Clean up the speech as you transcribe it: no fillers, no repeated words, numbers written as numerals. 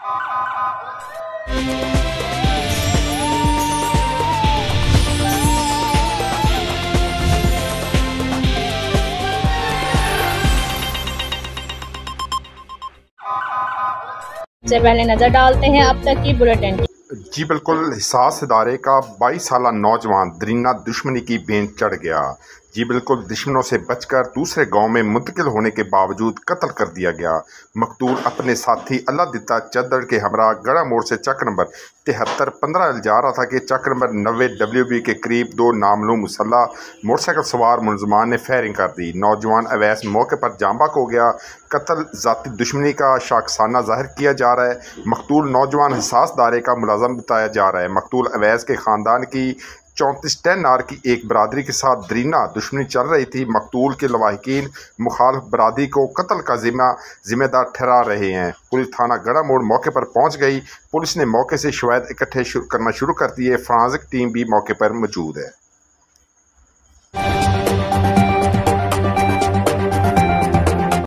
से पहले नजर डालते हैं अब तक की बुलेटिन। जी बिल्कुल, हिसास इदारे का 22 साला नौजवान दरीना दुश्मनी की भेंट चढ़ गया। जी बिल्कुल, दुश्मनों से बचकर दूसरे गांव में मुंतकिल होने के बावजूद कत्ल कर दिया गया। मकतूल अपने साथी अल्लाह चद्दड़ के हमरा गड़ा मोड़ से चक नंबर 7315 जा रहा था कि चक नंबर 90 WB के करीब दो नामलूम मुसल्ला मोटरसाइकिल सवार मुलजमान ने फायरिंग कर दी। नौजवान अवैस मौके पर जांबाक हो गया। कत्ल ज़ाती दुश्मनी का शाखसाना जाहिर किया जा रहा है। मकतूल नौजवान हिसास दायरे का मुलाजम बताया जा रहा है। मकतूल अवैस के ख़ानदान की 34 10 आर की एक बरादरी के साथ दरीना दुश्मनी चल रही थी। मकतूल के लवाहिकीन मुखालिफ बरादरी को कत्ल का जिम्मेदार ठहरा रहे हैं। पुलिस थाना गड़ा मोड़ मौके पर पहुंच गई। पुलिस ने मौके से शवाहिद इकट्ठे करना शुरू कर दिए। फॉरेंसिक टीम भी मौके पर मौजूद है।